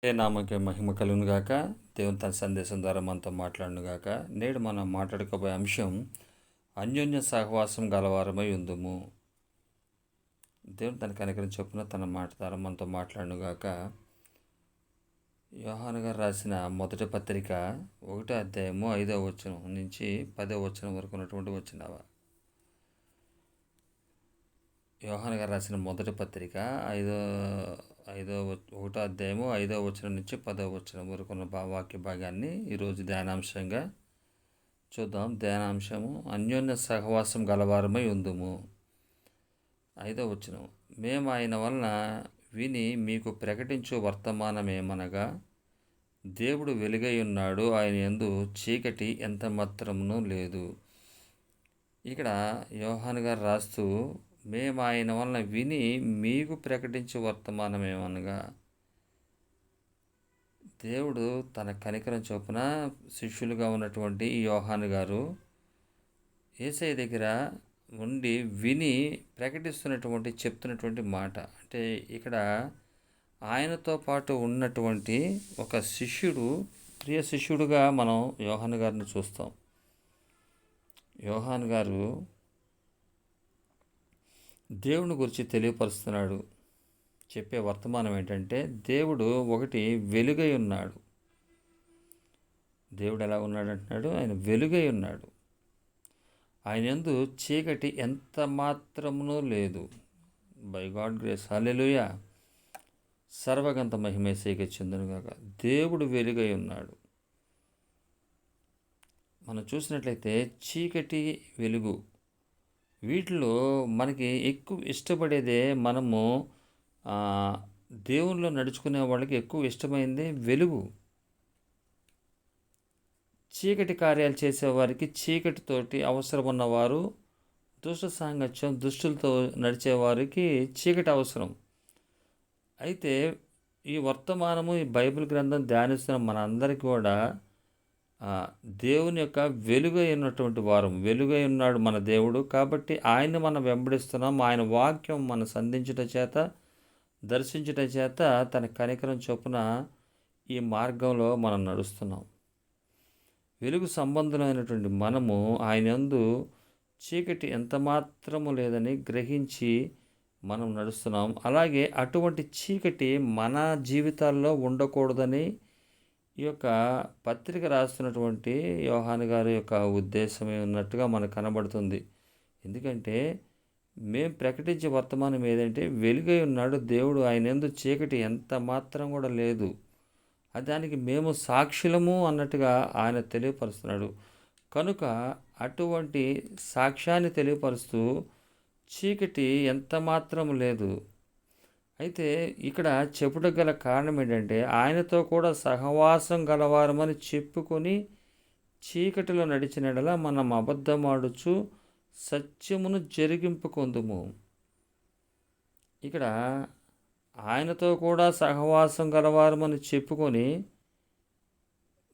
ఏ నామకే మహిమ కలుగును గాక. దేవుని తన సందేశం ద్వారా మనతో మాట్లాడును గాక. నేడు మనం మాట్లాడుకోబోయే అంశం అన్యోన్య సహవాసం గలవారమై ఉందుము. దేవుని తన కనికరం చొప్పున తన మాట ద్వారా మనతో మాట్లాడును గాక. యోహాను గారు రాసిన మొదటి పత్రిక 1వ అధ్యాయము 5వ వచనం నుంచి 10వ వచనం వరకు ఉన్నటువంటి వచనాలు. యోహాను గారు రాసిన మొదటి పత్రిక 1వ అధ్యాయము 5వ వచనం నుంచి 10వ వచనం వరకు ఉన్న వాక్య భాగాన్ని ఈరోజు ధ్యానాంశంగా చూద్దాం. ధ్యానాంశము అన్యోన్య సహవాసం గలవారమై ఉందుము. 5వ వచనం, మేము ఆయన వలన విని మీకు ప్రకటించు వర్తమానమేమనగా, దేవుడు వెలుగై ఉన్నాడు, ఆయన యందు చీకటి ఎంత మాత్రమునూ లేదు. ఇక్కడ యోహాను గారు రాస్తూ మేము ఆయన వలన విని మీకు ప్రకటించే వర్తమానమేమనగా, దేవుడు తన కనికరం చొప్పున శిష్యులుగా ఉన్నటువంటి ఈ యోహాను గారు యేసయ్య దగ్గర ఉండి విని చెప్తున్నటువంటి మాట. అంటే ఇక్కడ ఆయనతో పాటు ఉన్నటువంటి ఒక శిష్యుడు, ప్రియ శిష్యుడుగా మనం యోహాను గారిని చూస్తాం. యోహాను గారు దేవుని గురించి తెలియపరుస్తున్నాడు. చెప్పే వర్తమానం ఏంటంటే, దేవుడు ఒకటి వెలుగై ఉన్నాడు. దేవుడు ఎలా ఉన్నాడు అంటున్నాడు? ఆయన వెలుగై ఉన్నాడు. ఆయన యందు చీకటి ఎంత మాత్రమునూ లేదు. బై గాడ్ గ్రేస్, హల్లెలూయా. సర్వగంత మహిమేసేకి చెందునుగాక. దేవుడు వెలుగై ఉన్నాడు. మనం చూసినట్లయితే చీకటి, వెలుగు, వీటిలో మనకి ఎక్కువ ఇష్టపడేదే, మనము దేవునిలో నడుచుకునే వాళ్ళకి ఎక్కువ ఇష్టమైంది వెలుగు. చీకటి కార్యాలు చేసేవారికి, చీకటితోటి అవసరం ఉన్నవారు, దుష్ట సాంగత్యం, దుష్టులతో నడిచేవారికి చీకటి అవసరం. అయితే ఈ వర్తమానము, ఈ బైబిల్ గ్రంథం ధ్యానిస్తున్న మనందరికీ కూడా దేవుని యొక్క వెలుగై ఉన్నటువంటి వారం. వెలుగై ఉన్నాడు మన దేవుడు. కాబట్టి ఆయన్ని మనం వెంబడిస్తున్నాం. ఆయన వాక్యం మనం సంధించుట చేత, దర్శించుట చేత తన కనికరం చొప్పున ఈ మార్గంలో మనం నడుస్తున్నాం. వెలుగు సంబంధమైనటువంటి మనము ఆయన యందు చీకటి ఎంత మాత్రము లేదని గ్రహించి మనం నడుస్తున్నాం. అలాగే అటువంటి చీకటి మన జీవితాల్లో ఉండకూడదని ఈ యొక్క పత్రిక రాస్తున్నటువంటి యోహాను గారి యొక్క ఉద్దేశమే ఉన్నట్టుగా మనకు కనబడుతుంది. ఎందుకంటే మేము ప్రకటించే వర్తమానం ఏదంటే, వెలుగై ఉన్నాడు దేవుడు, ఆయన యందు చీకటి ఎంత మాత్రం కూడా లేదు, దానికి మేము సాక్షులము అన్నట్టుగా ఆయన తెలియపరుస్తున్నాడు. కనుక అటువంటి సాక్ష్యాన్ని తెలియపరుస్తూ చీకటి ఎంత మాత్రం లేదు. అయితే ఇక్కడ చెప్పుట గల కారణం ఏంటంటే, ఆయనతో కూడా సహవాసం గలవారమని చెప్పుకొని చీకటిలో నడిచిన యెడల మనం అబద్ధమాడుచు సత్యమును జరిగింపుకొందుము. ఇక్కడ ఆయనతో కూడా సహవాసం గలవారమని చెప్పుకొని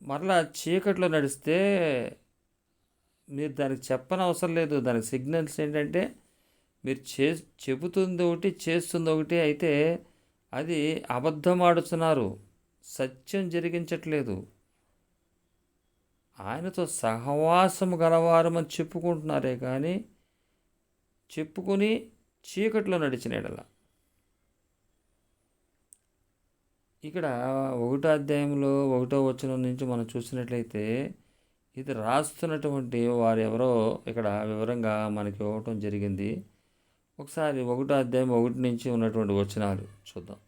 మరలా చీకటిలో నడిస్తే మీరు దానికి చెప్పనవసరం లేదు. దానికి సిగ్నల్స్ ఏంటంటే, మీరు చెబుతుంది ఒకటి, చేస్తుంది ఒకటి, అయితే అది అబద్ధమాడుతున్నారు, సత్యం జరిగించట్లేదు. ఆయనతో సహవాసము గలవారమని చెప్పుకుంటున్నారే కానీ చెప్పుకుని చీకటిలో నడిచిన యెడల. ఇక్కడ 1వ అధ్యాయంలో 1వ వచనం నుంచి మనం చూసినట్లయితే, ఇది రాస్తున్నటువంటి వారు ఎవరో ఇక్కడ వివరంగా మనకి ఇవ్వటం జరిగింది. ఒకసారి 1వ అధ్యాయం 1 నుంచి ఉన్నటువంటి వచనాలు చూద్దాం.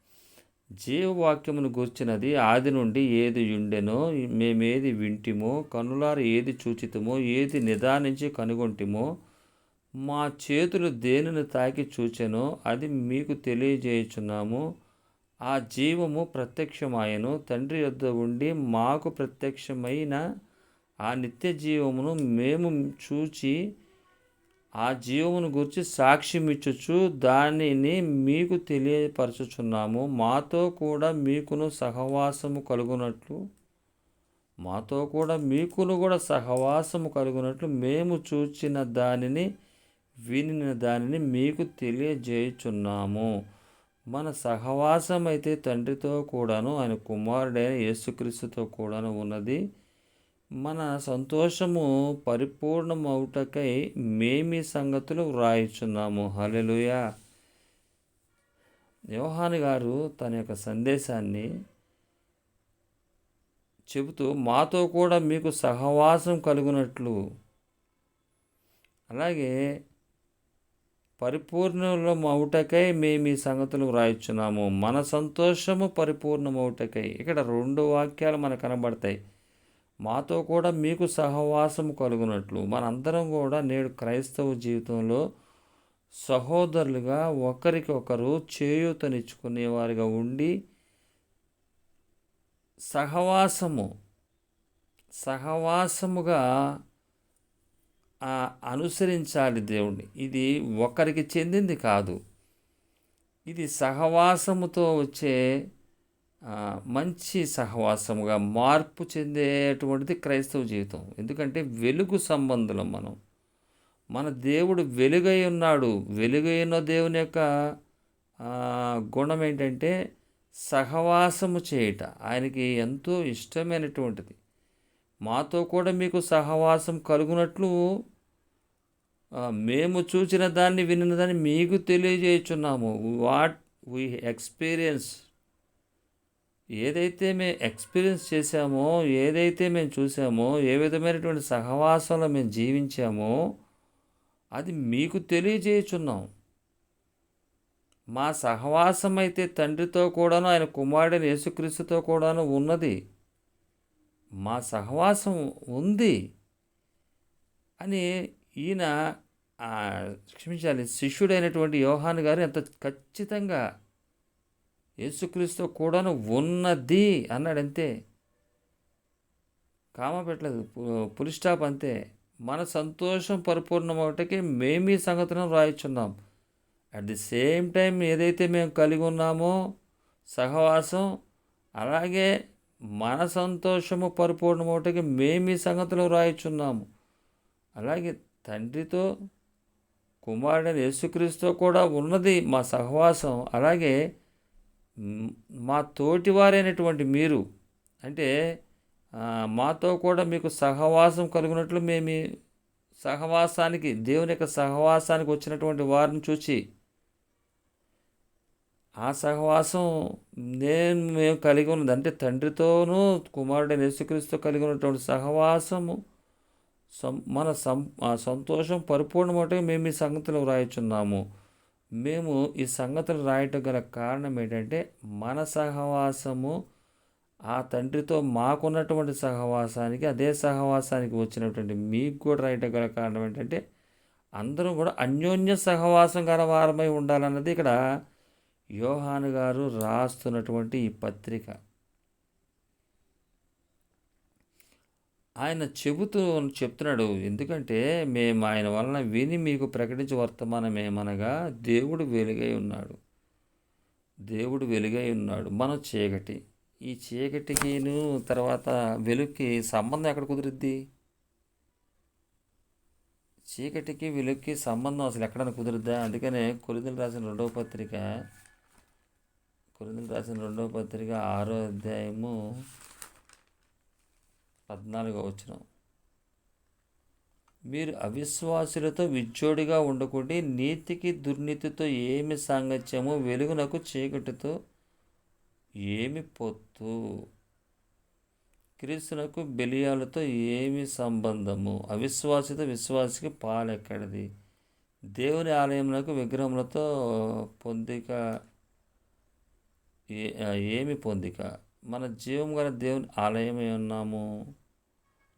జీవవాక్యమును గూర్చినది ఆది నుండి ఏది యుండెనో, మేమేది వింటిమో, కనులార ఏది చూచితమో, ఏది నిదానించి కనుగొంటిమో, మా చేతులు దేనిని తాకి చూచెనో అది మీకు తెలియజేయుచున్నాము. ఆ జీవము ప్రత్యక్షమాయెను, తండ్రి యొద్ద ఉండి మాకు ప్రత్యక్షమైన ఆ నిత్య జీవమును మేము చూచి ఆ జీవమును గురించి సాక్ష్యమిచ్చుచు దానిని మీకు తెలియపరచుచున్నాము. మాతో కూడా మీకును సహవాసము కలుగునట్లు మేము చూచిన దానిని, వినిన దానిని మీకు తెలియజేయుచున్నాము. మన సహవాసం అయితే తండ్రితో కూడాను ఆయన కుమారుడైన యేసుక్రీస్తుతో కూడాను ఉన్నది. మన సంతోషము పరిపూర్ణమవుటకై మేమీ సంగతులు వ్రాయుచున్నాము. హల్లెలూయా. యోహాను గారు తన యొక్క సందేశాన్ని చెబుతూ మాతో కూడా మీకు సహవాసం కలుగునట్లు, అలాగే పరిపూర్ణమవుటకై మేము ఈ సంగతులు వ్రాయిచున్నాము. మన సంతోషము పరిపూర్ణమవుటకై. ఇక్కడ 2 వాక్యాలు మనకు కనబడతాయి. మాతో కూడా మీకు సహవాసం కలుగునట్లు. మనందరం కూడా నేడు క్రైస్తవ జీవితంలో సహోదరులుగా ఒకరికొకరు చేయూతనిచ్చుకునేవారిగా ఉండి సహవాసముగా అనుసరించాలి దేవుణ్ణి. ఇది ఒకరికి చెందింది కాదు. ఇది సహవాసముతో వచ్చే మంచి సహవాసముగా మార్పు చెందేటువంటిది క్రైస్తవ జీవితం. ఎందుకంటే వెలుగు సంబంధులం మనం. మన దేవుడు వెలుగై ఉన్నాడు. వెలుగైన దేవుని యొక్క గుణం ఏంటంటే సహవాసము చేయుట. ఆయనకి ఎంతో ఇష్టమైనటువంటిది. మాతో కూడా మీకు సహవాసం కలుగునట్లు మేము చూచిన దాన్ని వినిన దాన్ని మీకు తెలియజేయుచున్నాము. వాట్ వీ ఎక్స్పీరియన్స్, ఏదైతే మేము ఎక్స్పీరియన్స్ చేశామో, ఏదైతే మేము చూసామో, ఏ విధమైనటువంటి సహవాసంలో మేము జీవించామో అది మీకు తెలియజేయుచున్నాం. మా సహవాసం అయితే తండ్రితో కూడాను ఆయన కుమారుడైన యేసుక్రీస్తుతో కూడాను ఉన్నది. మా సహవాసం ఉంది అని ఈయన శిష్యుడైనటువంటి యోహాను గారు ఎంత ఖచ్చితంగా యేసుక్రీస్తుతో కూడాను ఉన్నది అన్నాడంతే. కామ పెట్టలేదు, పులి స్టాప్ అంతే. మన సంతోషం పరిపూర్ణమవటకి మేము ఈ సంగతులను వ్రాయిచున్నాం. అట్ ది సేమ్ టైం ఏదైతే మేము కలిగి ఉన్నామో సహవాసం, అలాగే మన సంతోషము పరిపూర్ణమవటకి మేము ఈ సంగతులు వ్రాయిచున్నాము. అలాగే తండ్రితో కుమారుడైన యేసుక్రీస్తుతో కూడా ఉన్నది మా సహవాసం. అలాగే మా తోటివారైనటువంటి మీరు, అంటే మాతో కూడా మీకు సహవాసం కలిగినట్లు మేము సహవాసానికి, దేవుని యొక్క సహవాసానికి వచ్చినటువంటి వారిని చూచి ఆ సహవాసం మేము కలిగి ఉన్నది, అంటే తండ్రితోనూ కుమారుడైన యేసుక్రీస్తుతో కలిగి ఉన్నటువంటి సహవాసము మన సంతోషం పరిపూర్ణమవుటకు మేము ఈ సంగతులు వ్రాయిచున్నాము. మేము ఈ సంగతులు రాయటం గల కారణం ఏంటంటే మన సహవాసము ఆ తండ్రితో మాకున్నటువంటి సహవాసానికి, అదే సహవాసానికి వచ్చినటువంటి మీకు కూడా రాయటం గల కారణం ఏంటంటే అందరం కూడా అన్యోన్య సహవాసం గల వారమై ఉండాలన్నది ఇక్కడ యోహాను గారు రాస్తున్నటువంటి ఈ పత్రిక. ఆయన చెప్తున్నాడు, ఎందుకంటే మేము ఆయన వలన విని మీకు ప్రకటించే వర్తమానం ఏమనగా దేవుడు వెలుగై ఉన్నాడు. దేవుడు వెలుగై ఉన్నాడు, మనం చీకటి. ఈ చీకటికిను తర్వాత వెలుగుకి సంబంధం ఎక్కడ కుదురుద్ది? చీకటికి వెలుగుకి సంబంధం అసలు ఎక్కడైనా కుదురుద్దా? అందుకనే కొరింథీయులకు రాసిన రెండవ పత్రిక 6వ అధ్యాయము 14వ వచనం, మీరు అవిశ్వాసులతో విచ్చోడిగా ఉండకుండి నీతికి దుర్నీతితో ఏమి సాంగత్యము, వెలుగునకు చీకటితో ఏమి పొత్తు, క్రీస్తునకు బెలియాలతో ఏమి సంబంధము, అవిశ్వాసితో విశ్వాసికి పాలెక్కడిది, దేవుని ఆలయములకు విగ్రహములతో పొందిక ఏమి పొందిక, మన జీవం గల దేవుని ఆలయమై ఉన్నాము,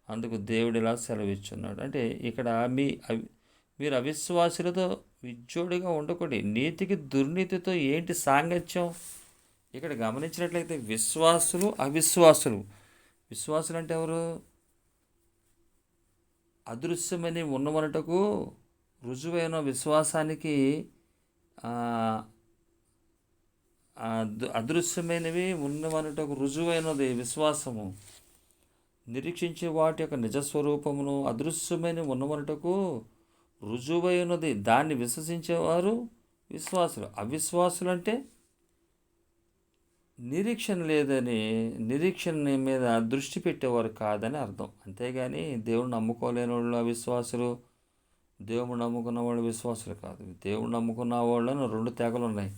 అందుకు దేవుడు ఇలా సెలవిచ్చున్నాడు. అంటే ఇక్కడ మీరు అవిశ్వాసులతో విచ్చోడిగా ఉండకూడదు, నీతికి దుర్నీతితో ఏంటి సాంగత్యం? ఇక్కడ గమనించినట్లయితే విశ్వాసులు అవిశ్వాసులు. విశ్వాసులు అంటే ఎవరు? అదృశ్యమని ఉన్నమనటకు రుజువైన విశ్వాసానికి అదృశ్యమైనవి ఉన్నమనటకు రుజువైనది విశ్వాసము. నిరీక్షించే వాటి యొక్క నిజస్వరూపమును అదృశ్యమైన ఉన్నమనటకు రుజువైనది, దాన్ని విశ్వసించేవారు విశ్వాసులు. అవిశ్వాసులు అంటే నిరీక్షణ లేదని, నిరీక్షణ మీద దృష్టి పెట్టేవారు కాదని అర్థం. అంతేగాని దేవుణ్ణి నమ్ముకోలేని వాళ్ళు అవిశ్వాసులు, దేవుడు నమ్ముకున్న వాళ్ళు విశ్వాసులు కాదు. దేవుడు నమ్ముకున్న వాళ్ళను రెండు తెగలు ఉన్నాయి.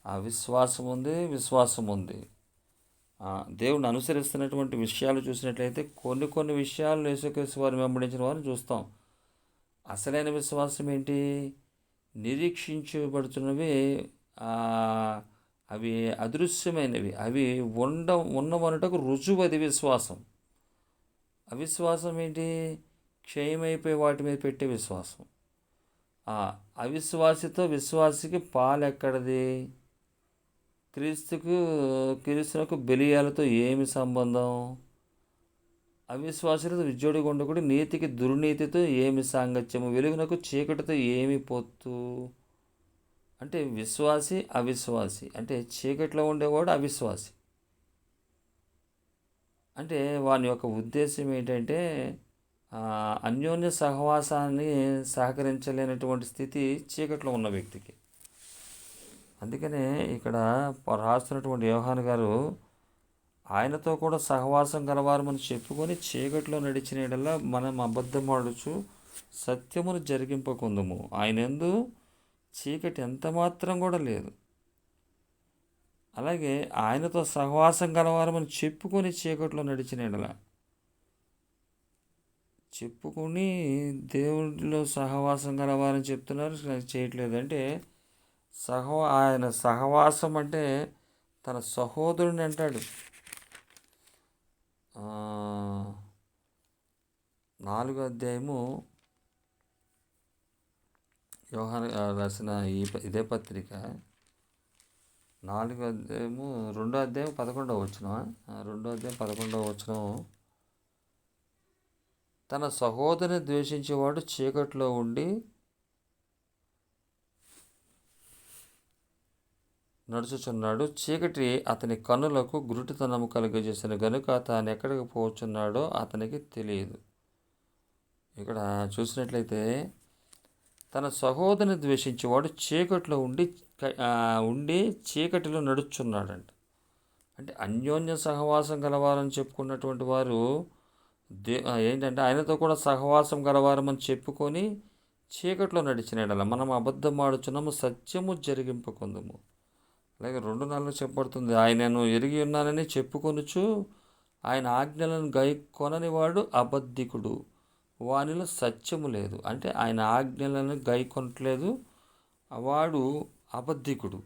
అవిశ్వాసం ఉంది, విశ్వాసం ఉంది. దేవుడిని అనుసరిస్తున్నటువంటి విషయాలు చూసినట్లయితే కొన్ని కొన్ని విషయాలు యేసుక్రీస్తు వారిని వెంబడించిన వారిని చూస్తాం. అసలైన విశ్వాసం ఏంటి? నిరీక్షించబడుతున్నవి అవి అదృశ్యమైనవి, అవి ఉన్నవనుటకు రుజువు, అది విశ్వాసం. అవిశ్వాసం ఏంటి? క్షయమైపోయి వాటి మీద పెట్టే విశ్వాసం. అవిశ్వాసితో విశ్వాసికి పాలెక్కడది? క్రీస్తునకు బెలియాలతో ఏమి సంబంధం? అవిశ్వాసులతో విద్యుడి గుండకుడు, నీతికి దుర్నీతితో ఏమి సాంగత్యము? వెలుగునకు చీకటితో ఏమి పొత్తు? అంటే విశ్వాసి అవిశ్వాసి, అంటే చీకటిలో ఉండేవాడు అవిశ్వాసి. అంటే వాని యొక్క ఉద్దేశం ఏంటంటే అన్యోన్య సహవాసాన్ని సహకరించలేనటువంటి స్థితి చీకట్లో ఉన్న వ్యక్తికి. అందుకనే ఇక్కడ రాస్తున్నటువంటి యోహాను గారు ఆయనతో కూడా సహవాసం గలవారమని చెప్పుకొని చీకట్లో నడిచిన యెడల మనం అబద్ధమాడుచు సత్యమును జరిగింపకుందుము. ఆయనందు చీకటి ఎంత మాత్రం కూడా లేదు. అలాగే ఆయనతో సహవాసం గలవారమని చెప్పుకొని చీకట్లో నడిచిన యెడల, చెప్పుకొని దేవుడిలో సహవాసం గలవారని చెప్తున్నారు, చేయట్లేదు. అంటే ఆయన సహవాసం అంటే తన సహోదరుని అంటాడు. 4వ అధ్యాయము యోహాను రాసిన ఇదే పత్రిక 4వ అధ్యాయము 2వ అధ్యాయం 11వ వచనం. 2వ అధ్యాయం 11వ వచనం, తన సహోదరుని ద్వేషించేవాడు చీకట్లో ఉండి నడుచుచున్నాడు, చీకటి అతని కన్నులకు గురుటితనము కలుగజేసిన గనుక తాను ఎక్కడికి పోచున్నాడో అతనికి తెలియదు. ఇక్కడ చూసినట్లయితే తన సహోదరుని ద్వేషించేవాడు చీకట్లో ఉండి చీకటిలో నడుచున్నాడంట. అంటే అన్యోన్య సహవాసం గలవారని చెప్పుకున్నటువంటి వారు ఏంటంటే ఆయనతో కూడా సహవాసం గలవారమని చెప్పుకొని చీకట్లో నడిచిన యెడల మనం అబద్ధమాడుచున్నాము, సత్యము జరిగింపకుందుము. అలాగే 2:4 చెప్పబడుతుంది, ఆయనను ఎరిగి ఉన్నానని చెప్పుకొనుచు ఆయన ఆజ్ఞలను గైకొనని వాడు అబద్ధికుడు, వానిలో సత్యము లేదు. అంటే ఆయన ఆజ్ఞలను గైకొనట్లేదు, వాడు అబద్ధికుడు.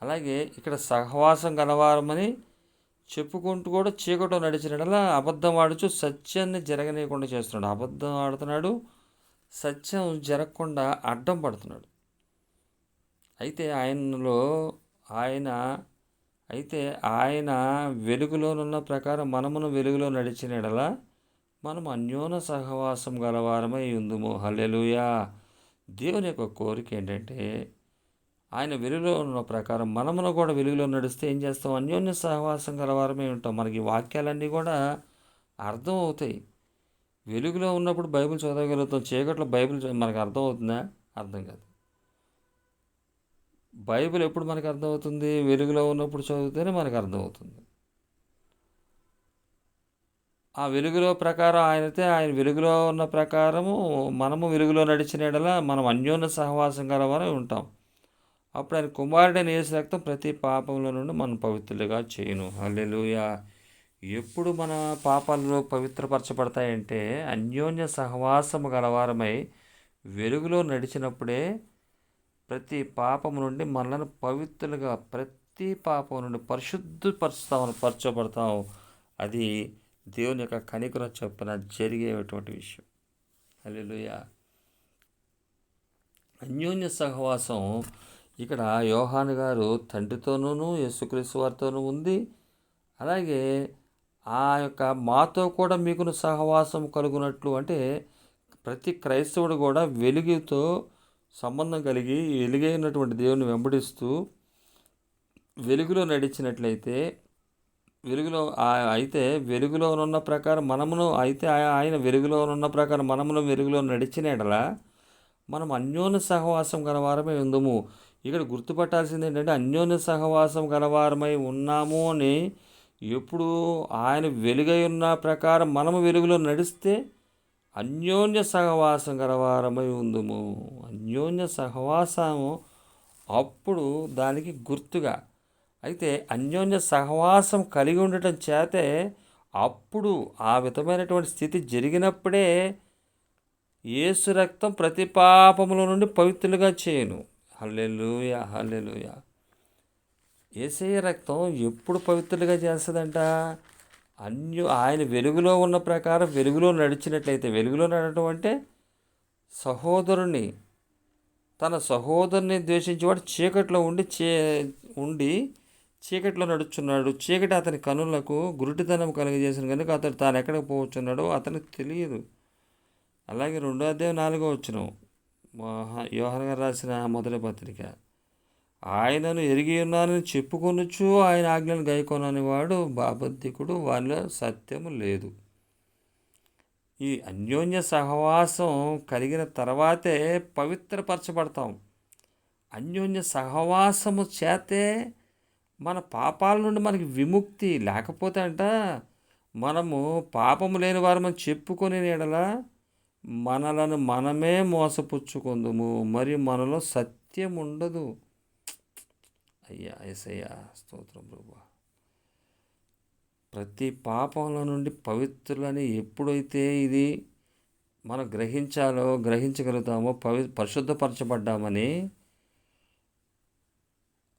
అలాగే ఇక్కడ సహవాసం గలవారమని చెప్పుకుంటూ కూడా చీకట్లో నడిచినట్లా అబద్ధం ఆడుచు సత్యాన్ని జరగనీయకుండా చేస్తున్నాడు. అబద్ధం ఆడుతున్నాడు, సత్యం జరగకుండా అడ్డం పడుతున్నాడు. అయితే ఆయన వెలుగులోనున్న ప్రకారం మనమును వెలుగులో నడిచిన యెడల మనం అన్యోన్య సహవాసం గలవారమై ఉందుము. హల్లెలూయా. దేవుని యొక్క కోరిక ఏంటంటే ఆయన వెలుగులో ఉన్న ప్రకారం మనమును కూడా వెలుగులో నడిస్తే ఏం చేస్తాం? అన్యోన్య సహవాసం గలవారమై ఉంటాం. మనకి వాక్యాలన్నీ కూడా అర్థం అవుతాయి. వెలుగులో ఉన్నప్పుడు బైబిల్ చదవగలుగుతాం, చీకట్లో బైబిల్ మనకు అర్థం అవుతుందా? అర్థం కాదు. బైబిల్ ఎప్పుడు మనకు అర్థమవుతుంది? వెలుగులో ఉన్నప్పుడు చదివితేనే మనకు అర్థమవుతుంది. ఆ వెలుగులో ప్రకారం ఆయన వెలుగులో ఉన్న ప్రకారము మనము వెలుగులో నడిచిన యెడల మనం అన్యోన్య సహవాసం గలవారై ఉంటాం. అప్పుడు ఆయన కుమారుడైన యేసు రక్తం ప్రతి పాపంలో నుండి మనం పవిత్రులుగా చేయును. హల్లెలూయా. ఎప్పుడు మన పాపాలు పవిత్రపరచబడతాయంటే అన్యోన్య సహవాసము గలవారమై వెలుగులో నడిచినప్పుడే ప్రతి పాపము నుండి మనల్ని పవిత్రులుగా, ప్రతి పాపం నుండి పరచబడతాం. అది దేవుని యొక్క కనికరం చొప్పున జరిగేటువంటి విషయం. హల్లెలూయా. అన్యోన్య సహవాసం ఇక్కడ యోహాను గారు తండ్రితోనూ యేసుక్రీస్తు వారితోనూ ఉంది. అలాగే ఆ యొక్క మాతో కూడా మీకును సహవాసం కలుగునట్లు, అంటే ప్రతి క్రైస్తవుడు కూడా వెలుగుతో సంబంధం కలిగి వెలుగైనటువంటి దేవుని వెంబడిస్తూ వెలుగులో నడిచినట్లయితే వెలుగులో ఉన్న ప్రకారం ఆయన వెలుగులో ఉన్న ప్రకారం మనమును వెలుగులో నడిచిన యెడల మనం అన్యోన్య సహవాసం గలవారమే ఉందుము. ఇక్కడ గుర్తుపట్టాల్సింది ఏంటంటే అన్యోన్య సహవాసం గలవారమై ఉన్నాము అని ఎప్పుడు ఆయన వెలుగై ఉన్న ప్రకారం మనము వెలుగులో నడిస్తే అన్యోన్య సహవాసం గలవారమై ఉందుము. అన్యోన్య సహవాసము అప్పుడు దానికి గుర్తుగా. అయితే అన్యోన్య సహవాసం కలిగి ఉండటం చేతే అప్పుడు ఆ విధమైనటువంటి స్థితి జరిగినప్పుడే యేసు రక్తం ప్రతి పాపముల నుండి పవిత్రులుగా చేయును. హల్లెలూయా, హల్లెలూయా. యేసయ్య రక్తం ఎప్పుడు పవిత్రులుగా చేస్తుందంట? ఆయన వెలుగులో ఉన్న ప్రకారం వెలుగులో నడిచినట్లయితే, వెలుగులో నడవటం అంటే సహోదరుని తన సహోదరుని ద్వేషించేవాడు చీకట్లో ఉండి చీకట్లో నడుచున్నాడు. చీకటి అతని కనులకు గురుటితనం కలిగజేసిన కనుక అతడు తాను ఎక్కడికి పోవచ్చున్నాడో అతనికి తెలియదు. అలాగే 2వ అధ్యాయం 4వ వచనం, యోహాను గారు రాసిన మొదటి పత్రిక, ఆయనను ఎరిగి ఉన్నానని చెప్పుకొనొచ్చు ఆయన ఆజ్ఞలను గైకొనని వాడు అబద్ధికుడు, వారిలో సత్యము లేదు. ఈ అన్యోన్య సహవాసం కలిగిన తర్వాతే పవిత్రపరచబడతాం. అన్యోన్య సహవాసము చేతే మన పాపాల నుండి మనకి విముక్తి. లేకపోతే మనము పాపము లేని వారమని చెప్పుకొని ఎడల మనలను మనమే మోసపుచ్చుకుందుము, మరి మనలో సత్యం ఉండదు. అయ్యా యేసయ్యా స్తోత్రం ప్రభువా. ప్రతి పాపంలో నుండి పవిత్రులని ఎప్పుడైతే ఇది మనం గ్రహించగలుగుతామో, పరిశుద్ధపరచబడ్డామని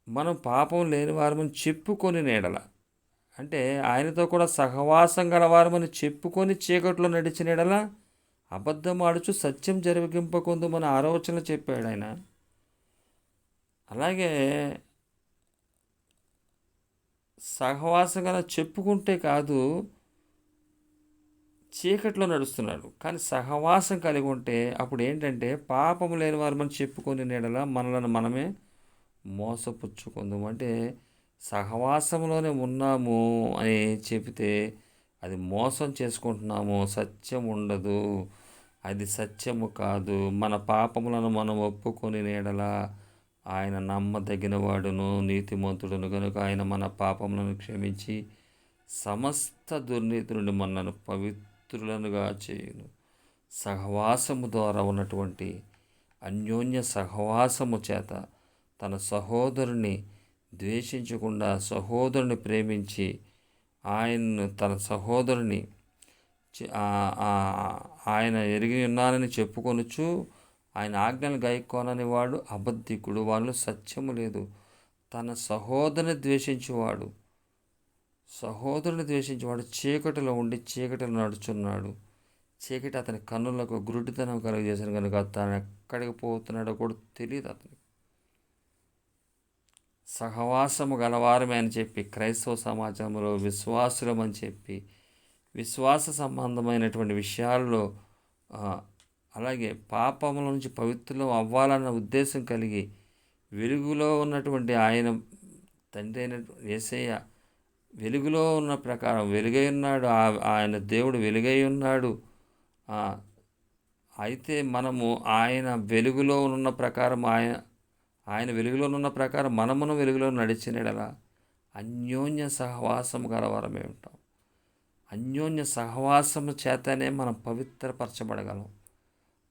మనం పాపం లేని వారమని చెప్పుకొని నీడల, అంటే ఆయనతో కూడా సహవాసం గలవారమని చెప్పుకొని చీకట్లో నడిచిన ఎడల అబద్ధం ఆడుచు సత్యం జరిగింపకుందు మన ఆలోచనలు చెప్పాడు ఆయన. అలాగే సహవాసం గల చెప్పుకుంటే కాదు, చీకట్లో నడుస్తున్నాడు కానీ సహవాసం కలిగి ఉంటే అప్పుడు ఏంటంటే పాపము లేని వారు మనం చెప్పుకొని నీడల మనలను మనమే మోసపుచ్చుకుందాం. అంటే సహవాసంలోనే ఉన్నాము అని చెబితే అది మోసం చేసుకుంటున్నాము, సత్యం ఉండదు, అది సత్యము కాదు. మన పాపములను మనం ఒప్పుకొని నీడల ఆయన నమ్మదగిన వాడును నీతిమంతుడును కనుక ఆయన మన పాపములను క్షమించి సమస్త దుర్నీతి నుండి మనను పవిత్రులనుగా చేయును. సహవాసము ద్వారా ఉన్నటువంటి అన్యోన్య సహవాసము చేత తన సహోదరుని ద్వేషించకుండా సహోదరుని ప్రేమించి ఆయన్ను తన సహోదరుని ఆయన ఎరిగి ఉన్నానని చెప్పుకొనొచ్చు ఆయన ఆజ్ఞలు గైకోనని వాడు అబద్ధికుడు, వాళ్ళు సత్యము లేదు. తన సహోదరుని ద్వేషించేవాడు చీకటిలో ఉండి చీకటిలో నడుచున్నాడు. చీకటి అతని కన్నులకు గురుడితనం కలుగజేసిన కనుక తను ఎక్కడికి పోతున్నాడో కూడా తెలియదు అతనికి. సహవాసము గలవారమే అని చెప్పి క్రైస్తవ సమాజంలో విశ్వాసులమని చెప్పి విశ్వాస సంబంధమైనటువంటి విషయాల్లో అలాగే పాపముల నుంచి పవిత్రులు అవ్వాలన్న ఉద్దేశం కలిగి వెలుగులో ఉన్నటువంటి ఆయన తండ్రి అయిన యేసయ్య వెలుగులో ఉన్న ప్రకారం వెలుగై ఉన్నాడు. ఆయన దేవుడు వెలుగై ఉన్నాడు. అయితే మనము ఆయన వెలుగులో ఉన్న ప్రకారం ఆయన వెలుగులో ఉన్న ప్రకారం మనమును వెలుగులో నడిచినలా అన్యోన్య సహవాసం గలవారమే ఉంటాం. అన్యోన్య సహవాసము చేతనే మనం పవిత్రపరచబడగలం.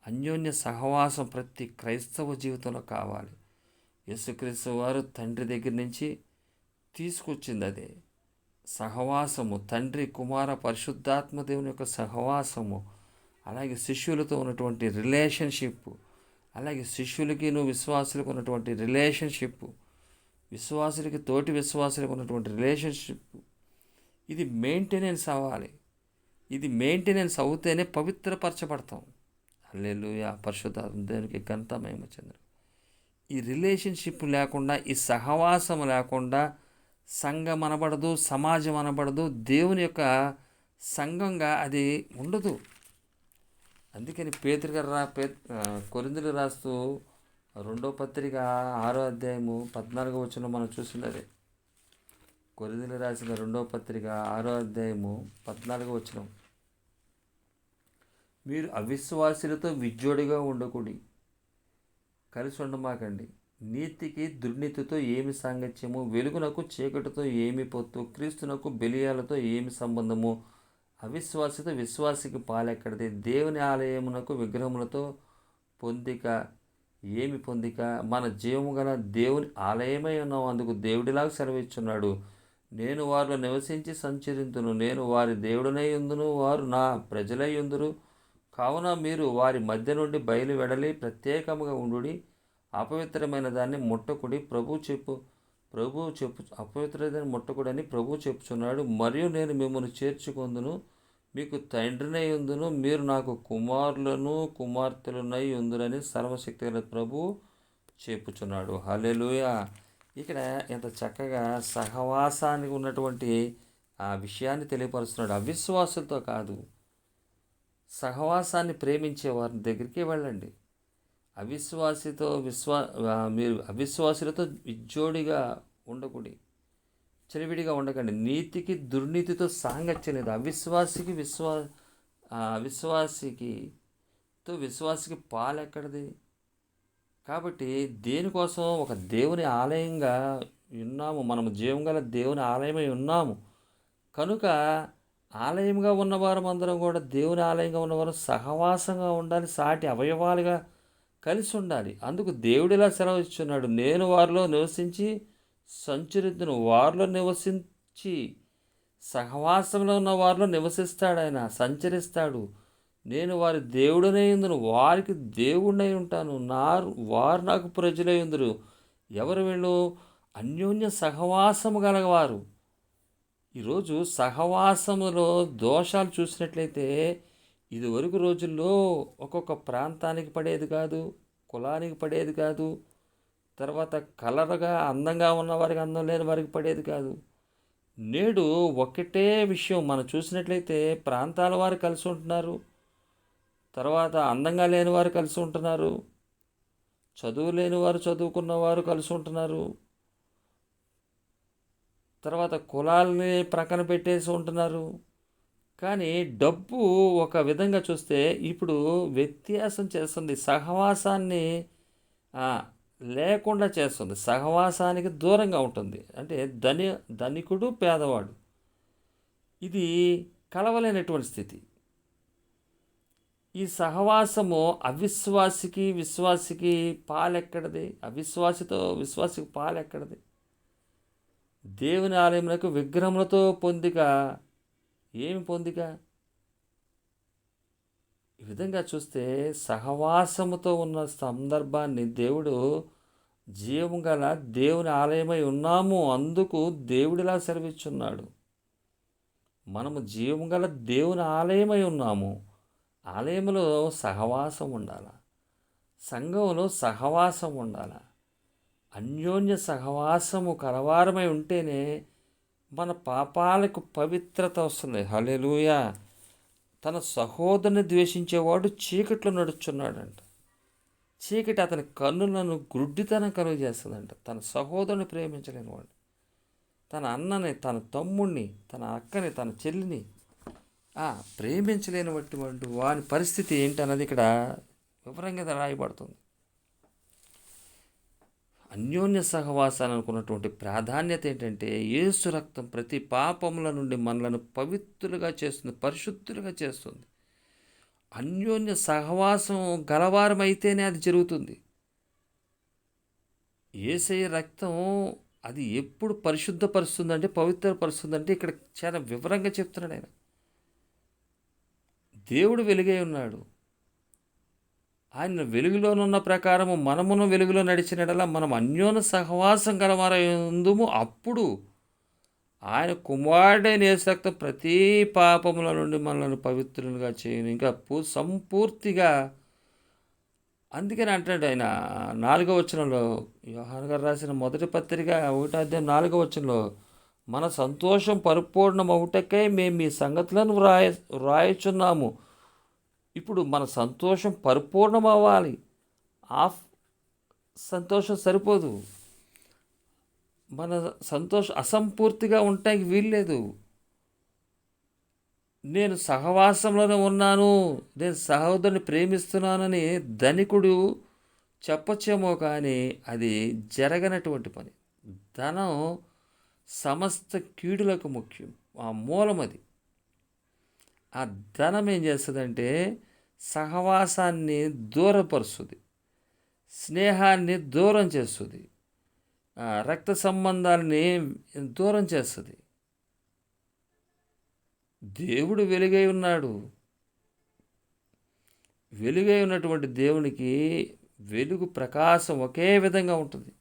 అన్యోన్య సహవాసం ప్రతి క్రైస్తవ జీవితంలో కావాలి. యేసుక్రీస్తు వారు తండ్రి దగ్గర నుంచి తీసుకొచ్చింది అదే సహవాసము. తండ్రి కుమార పరిశుద్ధాత్మ దేవుని యొక్క సహవాసము, అలాగే శిష్యులతో ఉన్నటువంటి రిలేషన్షిప్, అలాగే శిష్యులకి విశ్వాసులకు ఉన్నటువంటి రిలేషన్షిప్, విశ్వాసులకి తోటి విశ్వాసులకు ఉన్నటువంటి రిలేషన్షిప్, ఇది మెయింటెనెన్స్ అవ్వాలి. ఇది మెయింటెనెన్స్ అవుతేనే పవిత్రపరచబడతాం. హల్లెలూయా, పరిశుద్ధాత్మ దేవునికి ఘనత మహిమ చెందును. ఈ రిలేషన్షిప్ లేకుండా, ఈ సహవాసం లేకుండా సంఘం అనబడదు, సమాజం అనబడదు, దేవుని యొక్క సంఘంగా అది ఉండదు. అందుకని పేతురు గారు కొరింథీయులకు రాస్తూ 2వ పత్రిక 6వ అధ్యాయము 14వ వచనంలో మనం చూస్తున్నది. కొరింథీయులకు రాసిన 2వ పత్రిక 6వ అధ్యాయము 14వ వచనం, మీరు అవిశ్వాసులతో విజ్జోడిగా ఉండకూడి, కలిసి ఉండమాకండి. నీతికి దుర్నీతితో ఏమి సాంగత్యము, వెలుగునకు చీకటితో ఏమి పొత్తు, క్రీస్తునకు బెలియాలతో ఏమి సంబంధము, అవిశ్వాసితో విశ్వాసికి పాలెక్కడిది, దేవుని ఆలయమునకు విగ్రహములతో పొందిక ఏమి పొందిక, మన జీవము గల దేవుని ఆలయమై ఉన్నాం, అందుకు దేవుడిలాగా సెలవిచ్చున్నాడు. నేను వారిలో నివసించి సంచరింతును, నేను వారి దేవుడనై ఉందును, వారు నా ప్రజలై ఉందురు. కావున మీరు వారి మధ్య నుండి బయలు వెడలి ప్రత్యేకముగా ఉండుడి, అపవిత్రమైన దాన్ని ముట్టకుడి. ప్రభు చెప్పు అపవిత్రమైన ముట్టకుడని ప్రభు చెప్పుచున్నాడు. మరియు నేను మిమ్మల్ని చేర్చుకొందును, మీకు తండ్రినై ఉందును, మీరు నాకు కుమారులను కుమార్తెలునై ఉందురని సర్వశక్తి గల ప్రభు చెప్పుచున్నాడు. హల్లెలూయా. ఇక్కడ ఎంత చక్కగా సహవాసానికి ఉన్నటువంటి ఆ విషయాన్ని తెలియపరుస్తున్నాడు. అవిశ్వాసులతో కాదు, సహవాసాన్ని ప్రేమించే వారి దగ్గరికి వెళ్ళండి. మీరు అవిశ్వాసులతో విజ్జోడిగా ఉండకూడదు, చెలివిడిగా ఉండకండి. నీతికి దుర్నీతితో సాంగత్యం లేదు. విశ్వాసికి పాలెక్కడిది. కాబట్టి దేనికోసం ఒక దేవుని ఆలయంగా ఉన్నాము, మనము జీవం గల దేవుని ఆలయమై ఉన్నాము కనుక ఆలయంగా ఉన్నవారు అందరం కూడా దేవుని ఆలయంగా ఉన్నవారు సహవాసంగా ఉండాలి, సాటి అవయవాలుగా కలిసి ఉండాలి. అందుకు దేవుడిలా సెలవు ఇస్తున్నాడు, నేను వారిలో నివసించి సంచరిద్దును. వారిలో నివసించి సహవాసంలో ఉన్న వారిలో నివసిస్తాడు, ఆయన సంచరిస్తాడు. నేను వారి దేవుడనై ఉందును, వారికి దేవుడనై ఉంటాను, వారు నాకు ప్రజలై ఉందురు. ఎవరు వీళ్ళు? అన్యోన్య సహవాసము గలవారు. ఈరోజు సహవాసములో దోషాలు చూసినట్లయితే ఇదివరకు రోజుల్లో ఒక్కొక్క ప్రాంతానికి పడేది కాదు, కులానికి పడేది కాదు, తర్వాత కలర్గా అందంగా ఉన్న వారికి అందం లేని వారికి పడేది కాదు. నేడు ఒకటే విషయం మనం చూసినట్లయితే ప్రాంతాల వారు కలిసి ఉంటున్నారు, తర్వాత అందంగా లేని వారు కలిసి ఉంటున్నారు, చదువు లేని వారు చదువుకున్నవారు కలిసి ఉంటున్నారు, తర్వాత కులాలని ప్రక్కన పెట్టేసి ఉంటున్నారు. కానీ డబ్బు ఒక విధంగా చూస్తే ఇప్పుడు వ్యత్యాసం చేస్తుంది, సహవాసాన్ని లేకుండా చేస్తుంది, సహవాసానికి దూరంగా ఉంటుంది. అంటే ధనికుడు పేదవాడు ఇది కలవలేనటువంటి స్థితి. ఈ సహవాసము విశ్వాసికి పాలెక్కడది, అవిశ్వాసితో విశ్వాసికి పాలెక్కడది. దేవుని ఆలయమునకు విగ్రహములతో పొందిక ఏమి పొందిక? ఈ విధంగా చూస్తే సహవాసముతో ఉన్న సందర్భాన్ని దేవుడు జీవము గల దేవుని ఆలయమై ఉన్నాము, అందుకు దేవుడిలా సెలవిచ్చున్నాడు. మనము జీవము గల దేవుని ఆలయమై ఉన్నాము. ఆలయంలో సహవాసం ఉండాల, సంఘంలో సహవాసం ఉండాల, అన్యోన్య సహవాసము కలవారమై ఉంటేనే మన పాపాలకు పవిత్రత వస్తుంది. హల్లెలూయా. తన సహోదరుని ద్వేషించేవాడు చీకట్లో నడుచున్నాడంట. చీకటి అతని కన్నులను గుడ్డితనం కలుగజేస్తుందంట. తన సహోదరుని ప్రేమించలేనివాడు, తన అన్నని, తన తమ్ముడిని, తన అక్కని, తన చెల్లిని ప్రేమించలేనటువంటి వాని పరిస్థితి ఏంటన్నది ఇక్కడ వివరంగా రాయబడుతుంది. అన్యోన్య సహవాసాన్ని అనుకున్నటువంటి ప్రాధాన్యత ఏంటంటే యేసు రక్తం ప్రతి పాపముల నుండి మనలను పవిత్రులుగా చేస్తుంది, పరిశుద్ధులుగా చేస్తుంది. అన్యోన్య సహవాసం గలవారమైతేనే అది జరుగుతుంది. యేసయ్య రక్తం అది ఎప్పుడు పరిశుద్ధపరుస్తుందంటే, పవిత్రపరుస్తుందంటే ఇక్కడ చాలా వివరంగా చెప్తున్నాడు ఆయన. దేవుడు వెలుగై ఉన్నాడు, ఆయన వెలుగులోనున్న ప్రకారము మనమును వెలుగులో నడిచినడలా మనం అన్యోన్య సహవాసం గలవారయుందుము. అప్పుడు ఆయన కుమారుడైన యేసు రక్తం ప్రతి పాపముల నుండి మనల్ని పవిత్రులుగా చేయను, ఇంకా సంపూర్తిగా. అందుకని అంటాడు ఆయన 4వ వచనంలో, యోహాను గారు రాసిన మొదటి పత్రిక 1వ అధ్యాయం 4వ వచనంలో, మన సంతోషం పరిపూర్ణమవుటకై మేము ఈ సంగతులను వ్రాయుచున్నాము. ఇప్పుడు మన సంతోషం పరిపూర్ణం అవ్వాలి. సంతోషం సరిపోదు, మన సంతోషం అసంపూర్తిగా ఉండటానికి వీల్లేదు. నేను సహవాసంలోనే ఉన్నాను, నేను సహోదరుని ప్రేమిస్తున్నానని ధనికుడు చెప్పొచ్చేమో కానీ అది జరగనటువంటి పని. ధనం సమస్త కీడులకు ముఖ్యం. ఆ మూలం అది. ఆ ధనం ఏం చేస్తుందంటే సహవాసాన్ని దూరపరుస్తుంది, స్నేహాన్ని దూరం చేస్తుంది, రక్త సంబంధాలని దూరం చేస్తుంది. దేవుడు వెలుగై ఉన్నాడు. వెలుగై ఉన్నటువంటి దేవునికి వెలుగు ప్రకాశం ఒకే విధంగా ఉంటుంది.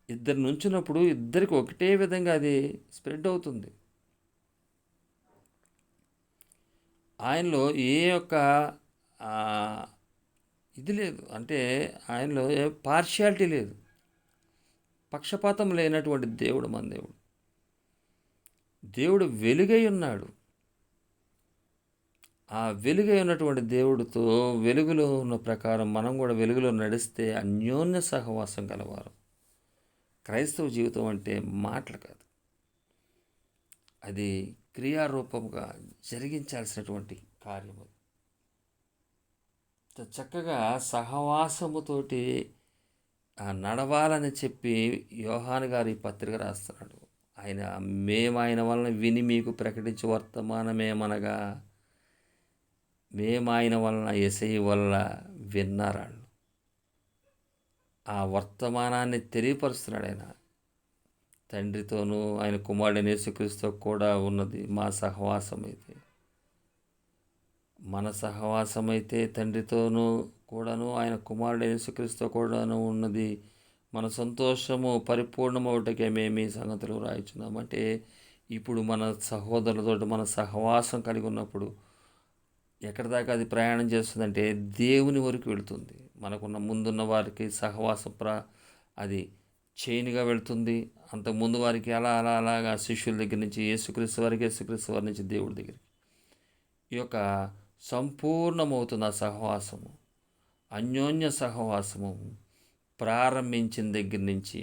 ఇద్దరు నుంచినప్పుడు ఇద్దరికి ఒకటే విధంగా అది స్ప్రెడ్ అవుతుంది. ఆయనలో ఏ యొక్క ఆ, ఇది లేదు, అంటే ఆయనలో ఏ పార్షియాలిటీ లేదు, పక్షపాతం లేనటువంటి దేవుడు మన దేవుడు. దేవుడు వెలుగై ఉన్నాడు. ఆ వెలుగై ఉన్నటువంటి దేవుడితో వెలుగులో ఉన్న ప్రకారం మనం కూడా వెలుగులో నడిస్తే అన్యోన్య సహవాసం గలవారు. క్రైస్తవ జీవితం అంటే మాటలు కాదు, అది క్రియారూపంగా జరిగించాల్సినటువంటి కార్యం. అది చక్కగా సహవాసముతోటి నడవాలని చెప్పి యోహాను గారు ఈ పత్రిక రాస్తున్నాడు. మేము ఆయన వలన విని మీకు ప్రకటించే వర్తమానమేమనగా, మేము ఆయన వలన యేసయ్య వల్ల విన్నారాళ్ళు. ఆ వర్తమానాన్ని తెలియపరుస్తున్నాడు ఆయన. తండ్రితోనూ ఆయన కుమారుడైన యేసుక్రీస్తుతో కూడా ఉన్నది మా సహవాసం. అయితే మన సహవాసం అయితే తండ్రితోనూ కూడాను ఆయన కుమారుడైన యేసుక్రీస్తుతో కూడాను ఉన్నది. మన సంతోషము పరిపూర్ణమవుటకే మేము ఈ సంగతులు రాయించున్నామంటే, ఇప్పుడు మన సహోదరులతో మన సహవాసం కలిగి ఉన్నప్పుడు ఎక్కడి దాకా అది ప్రయాణం చేస్తుందంటే దేవుని వరకు వెళుతుంది. మనకున్న ముందున్న వారికి సహవాసం అది చైన్గా వెళుతుంది. అంతకుముందు వారికి అలాగా శిష్యుల దగ్గర నుంచి యేసుక్రీస్తు వారికి, యేసుక్రీస్తు వారి నుంచి దేవుడి దగ్గరికి ఈ యొక్క సంపూర్ణమవుతుంది ఆ సహవాసము. అన్యోన్య సహవాసము ప్రారంభించిన దగ్గర నుంచి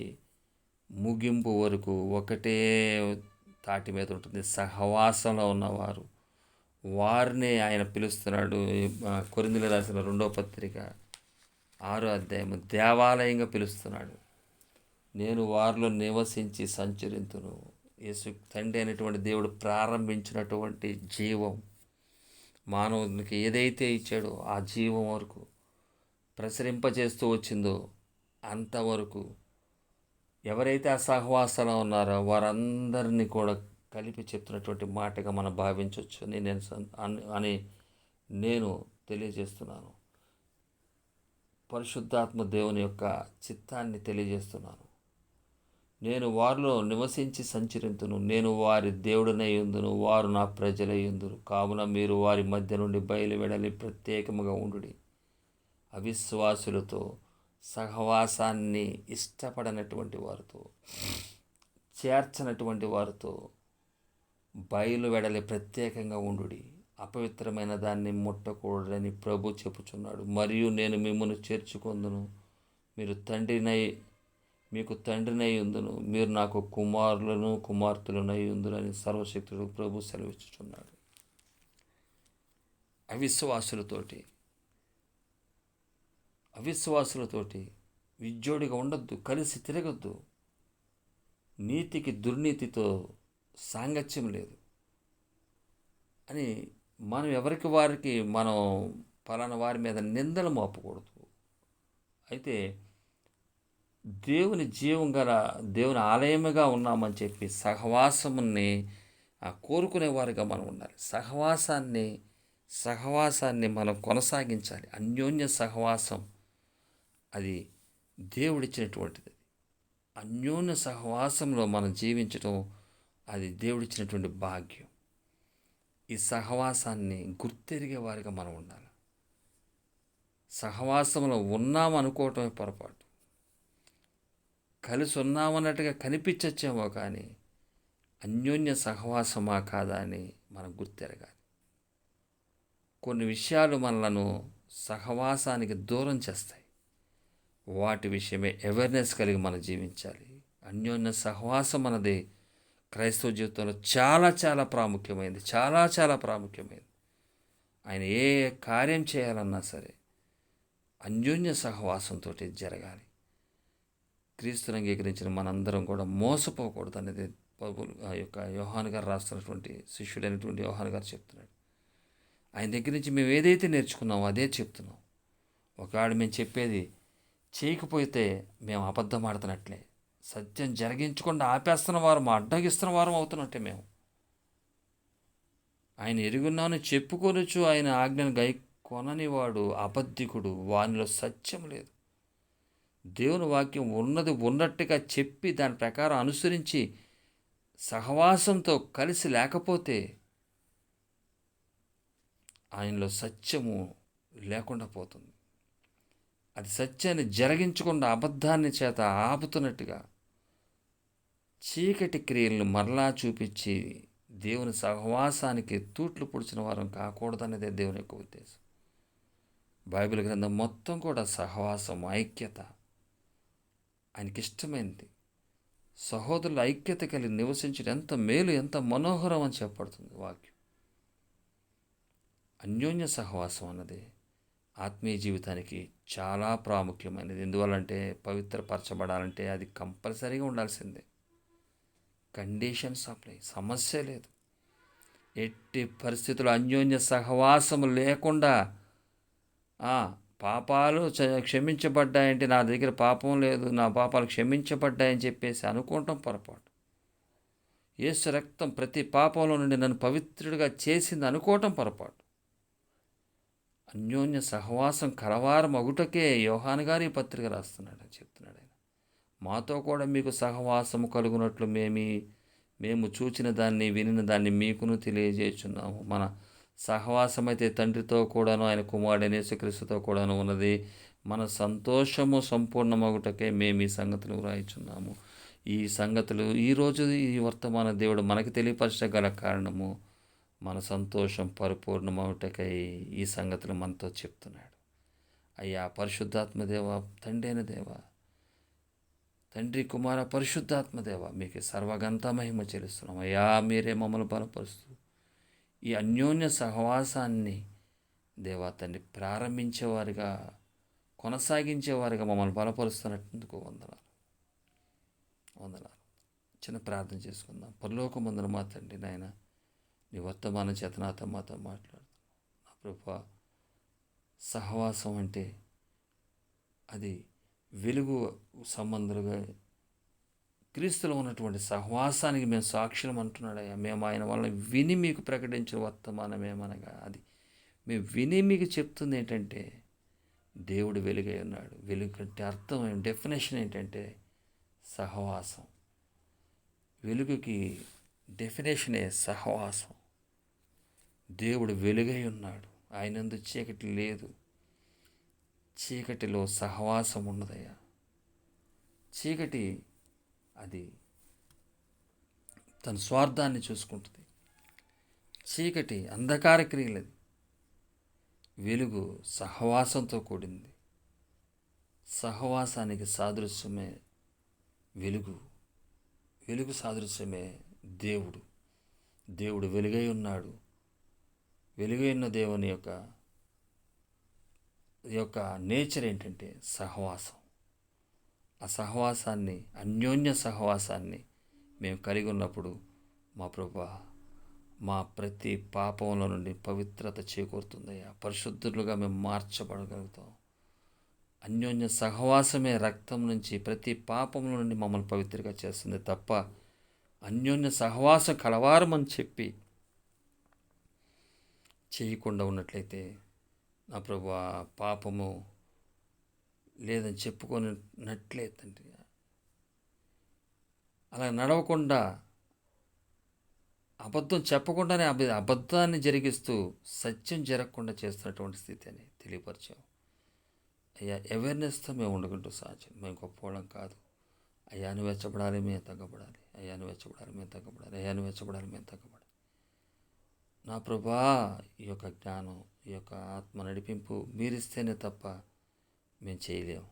ముగింపు వరకు ఒకటే తాటి మీద ఉంటుంది. సహవాసంలో ఉన్నవారు వారినే ఆయన పిలుస్తున్నాడు. కొరింథీయులకు రాసిన 2వ పత్రిక 6వ అధ్యాయము దేవాలయంగా పిలుస్తున్నాడు. నేను వారిలో నివసించి సంచరింతును. యేసు తండ్రి అయినటువంటి దేవుడు ప్రారంభించినటువంటి జీవం, మానవునికి ఏదైతే ఇచ్చాడో ఆ జీవం వరకు ప్రసరింపజేస్తూ వచ్చిందో అంతవరకు ఎవరైతే ఆ సహవాసంలో ఉన్నారో వారందరినీ కూడా కలిపి చెప్తున్నటువంటి మాటగా మనం భావించవచ్చు అని నేను తెలియజేస్తున్నాను. పరిశుద్ధాత్మ దేవుని యొక్క చిత్తాన్ని తెలియజేస్తున్నాను. నేను వారిలో నివసించి సంచరింతును, నేను వారి దేవుడనై యుందును, వారు నా ప్రజలై యుందురు. కావున మీరు వారి మధ్య నుండి బయలువెడలి ప్రత్యేకముగా ఉండుడి. అవిశ్వాసులతో సహవాసాన్ని ఇష్టపడనటువంటి వారితో, చేర్చనటువంటి వారితో బయలువెడలి ప్రత్యేకంగా ఉండుడి. అపవిత్రమైన దాన్ని ముట్టకూడదని ప్రభు చెప్పుచున్నాడు. మరియు నేను మిమ్మల్ని చేర్చుకొందును, మీకు తండ్రినై ఉందును, మీరు నాకు కుమారులను కుమార్తెలనై ఉందునని సర్వశక్తుడు ప్రభు సెలవిచ్చుచున్నాడు. అవిశ్వాసులతోటి విజ్జోడిగా ఉండొద్దు, కలిసి తిరగద్దు. నీతికి దుర్నీతితో సాంగత్యం లేదు అని మనం ఎవరికి వారికి మనం పలానా వారి మీద నిందలు మోపకూడదు. అయితే దేవుని జీవం గల దేవుని ఆలయముగా ఉన్నామని చెప్పి సహవాసముని కోరుకునేవారిగా మనం ఉండాలి. సహవాసాన్ని మనం కొనసాగించాలి. అన్యోన్య సహవాసం అది దేవుడిచ్చినటువంటిది. అన్యోన్య సహవాసంలో మనం జీవించడం అది దేవుడిచ్చినటువంటి భాగ్యం. ఈ సహవాసాన్ని గుర్తెరిగే వారిగా మనం ఉండాలి. సహవాసంలో ఉన్నామనుకోవటమే పొరపాటు. కలిసి ఉన్నామన్నట్టుగా కనిపించచ్చేమో కానీ అన్యోన్య సహవాసమా కాదా అని మనం గుర్తెరగాలి. కొన్ని విషయాలు మనలను సహవాసానికి దూరం చేస్తాయి. వాటి విషయమే అవేర్నెస్ కలిగి మనం జీవించాలి. అన్యోన్య సహవాసం అన్నది క్రైస్తవ జీవితంలో చాలా చాలా ప్రాముఖ్యమైనది. చాలా చాలా ప్రాముఖ్యమైనది. ఆయన ఏ కార్యం చేయాలన్నా సరే అన్యోన్య సహవాసంతో జరగాలి. క్రీస్తుని అంగీకరించిన మనందరం కూడా మోసపోకూడదు అనేది ఆ యొక్క యోహాను గారు రాస్తున్నటువంటి శిష్యుడైనటువంటి యోహాను గారు చెప్తున్నాడు. ఆయన దగ్గర నుంచి మేము ఏదైతే నేర్చుకున్నామో అదే చెప్తున్నాం. ఒకవేళ మేము చెప్పేది చేయకపోతే మేము అబద్ధం ఆడుతున్నట్లే, సత్యం జరిగించకుండా ఆపేస్తున్న వారం, అడ్డగిస్తున్న వారం అవుతున్నట్టే. మేము ఆయన ఎరుగున్నామని చెప్పుకొనొచ్చు ఆయన ఆజ్ఞను గై కొననివాడు అబద్ధికుడు, వానిలో సత్యం లేదు. దేవుని వాక్యం ఉన్నది ఉన్నట్టుగా చెప్పి దాని ప్రకారం అనుసరించి సహవాసంతో కలిసి లేకపోతే ఆయనలో సత్యము లేకుండా పోతుంది. అది సత్యాన్ని జరిగించకుండా అబద్ధాన్ని చేత ఆపుతున్నట్టుగా చీకటి క్రియలను మరలా చూపించి దేవుని సహవాసానికి తూట్లు పొడిచిన వారం కాకూడదనేదే దేవుని యొక్క ఉద్దేశం. బైబిల్ గ్రంథం మొత్తం కూడా సహవాసం, ఐక్యత ఆయనకి ఇష్టమైనది. సహోదరుల ఐక్యత కలిగి నివసించడం ఎంత మేలు, ఎంత మనోహరం అని చెప్పబడుతుంది వాక్యం. అన్యోన్య సహవాసం అన్నది ఆత్మీయ జీవితానికి చాలా ప్రాముఖ్యమైనది. ఎందువల్లంటే పవిత్రపరచబడాలంటే అది కంపల్సరీగా ఉండాల్సిందే. కండిషన్స్ అప్లై, సమస్య లేదు. ఎట్టి పరిస్థితుల్లో అన్యోన్య సహవాసము లేకుండా పాపాలు క్షమించబడ్డాయంటే నా దగ్గర పాపం లేదు, నా పాపాలు క్షమించబడ్డాయని చెప్పేసి అనుకోవటం పొరపాటు. యేసు రక్తం ప్రతి పాపంలో నుండి నన్ను పవిత్రుడిగా చేసింది అనుకోవటం పొరపాటు. అన్యోన్య సహవాసం కలవారం అగుటకే యోహాను గారి పత్రిక రాస్తున్నాడు, చెప్తున్నాడు ఆయన. మాతో కూడా మీకు సహవాసము కలుగునట్లు మేము చూచిన దాన్ని వినిన దాన్ని మీకును తెలియజేస్తున్నాము. మన సహవాసం అయితే తండ్రితో కూడాను ఆయన కుమారుడైన యేసుక్రీస్తుతో కూడాను ఉన్నది. మన సంతోషము సంపూర్ణమగుటకే మేము ఈ సంగతులు వ్రాయిచున్నాము. ఈ సంగతులు ఈరోజు ఈ వర్తమాన దేవుడు మనకి తెలియపరచగల కారణము మన సంతోషం పరిపూర్ణమవుటకై ఈ సంగతులు మనతో చెప్తున్నాడు. అయ్యా పరిశుద్ధాత్మదేవ, తండ్రి అయిన దేవ, తండ్రి కుమార పరిశుద్ధాత్మదేవ, మీకు సర్వగంత మహిమ చెల్లిస్తున్నాం. అయ్యా మీరే మమ్మల్ని బలపరుస్తూ ఈ అన్యోన్య సహవాసాన్ని దేవా తండ్రి ప్రారంభించేవారిగా, కొనసాగించేవారిగా మమ్మల్ని బలపరుస్తున్నట్టుకు వందనాలు. చిన్న ప్రార్థన చేసుకుందాం. పరలోకమందున మా తండ్రి నాయన, నీ వర్తమాన చేత నాతో మాతో మాట్లాడుతున్నావు. నా ప్రభువా, సహవాసం అంటే అది వెలుగు సంబంధులుగా క్రీస్తులో ఉన్నటువంటి సహవాసానికి మేము సాక్షులం అంటున్నాడయ్యా. మేము ఆయన వలన విని మీకు ప్రకటించిన వర్తమానం ఏమనగా అది మేము విని మీకు చెప్తుంది ఏంటంటే దేవుడు వెలుగై ఉన్నాడు. వెలుగు అంటే అర్థం, డెఫినేషన్ ఏంటంటే సహవాసం. వెలుగుకి డెఫినేషనే సహవాసం. దేవుడు వెలుగై ఉన్నాడు, ఆయనందు చీకటి లేదు. చీకటిలో సహవాసం ఉన్నదయ్యా. చీకటి అది తన స్వార్థాన్ని చూసుకుంటుంది. చీకటి అంధకార క్రియలది. వెలుగు సహవాసంతో కూడింది. సహవాసానికి సాదృశ్యమే వెలుగు. వెలుగు సాదృశ్యమే దేవుడు. దేవుడు వెలుగై ఉన్నాడు. వెలుగైన దేవుని యొక్క నేచర్ ఏంటంటే సహవాసం. ఆ సహవాసాన్ని, అన్యోన్య సహవాసాన్ని మేము కలిగి ఉన్నప్పుడు మా ప్రభువా, మా ప్రతి పాపంలో నుండి పవిత్రత చేకూరుతుందయ్యా. పరిశుద్ధులుగా మేము మార్చబడగలుగుతాం. అన్యోన్య సహవాసమే రక్తం నుంచి ప్రతి పాపంలో నుండి మమ్మల్ని పవిత్రగా చేస్తుంది తప్ప అన్యోన్య సహవాసం కలవారమని చెప్పి చేయకుండా ఉన్నట్లయితే నా ప్రభువా, పాపము లేదని చెప్పుకున్నట్లే తండ్రి. అలా నడవకుండా అబద్ధం చెప్పకుండానే అబద్ధాన్ని జరిగిస్తూ సత్యం జరగకుండా చేస్తున్నటువంటి స్థితి అని తెలియపరిచావు అయ్యా. అవేర్నెస్తో మేము ఉండకుంటూ సాధ్యం. మేము గొప్పవాళ్ళం కాదు అయ్యా. నువ్వు వెచ్చబడాలి, మేము తగ్గబడాలి. అయ్యా నువ్వు వెచ్చబడాలి, మేము తగ్గబడాలి. అయ్యా నువ్వు వెచ్చబడాలి, మేము తగ్గబడాలి. నా ప్రభా, ఈ యొక్క జ్ఞానం, ఈ యొక్క ఆత్మ నడిపింపు మీరిస్తేనే తప్ప మేము చేయలేము.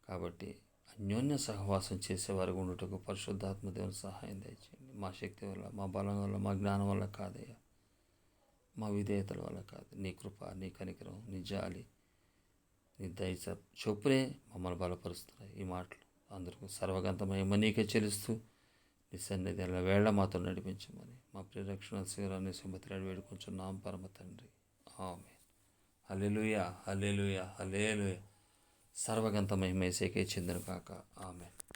కాబట్టి అన్యోన్య సహవాసం చేసేవారు ఉండుటకు పరిశుద్ధాత్మ దేవుని సహాయం దయచేయండి. మా శక్తి వల్ల, మా బలం వల్ల, మా జ్ఞానం వల్ల కాదయ్యా, మా విధేయతల వల్ల కాదు. నీ కృప, నీ కనికరం, నీ జాలి, నీ దయ చొప్పునే మమ్మల్ని బలపరుస్తున్నాయి ఈ మాటలు. అందరికీ సర్వగంతమై నీకే చెల్లిస్తూ నీ సన్నిధి అలా వేళ మాతో నడిపించమని మా ప్రియరక్షణ శివరాన్ని సింహతిరాడు వేడుకొంచున్నాం పరమ తండ్రి. ఆమేన్. హల్లెలూయా, హల్లెలూయా, హల్లెలూయా. సర్వగంతమై మేసేకే చెందును కాక. ఆమేన్.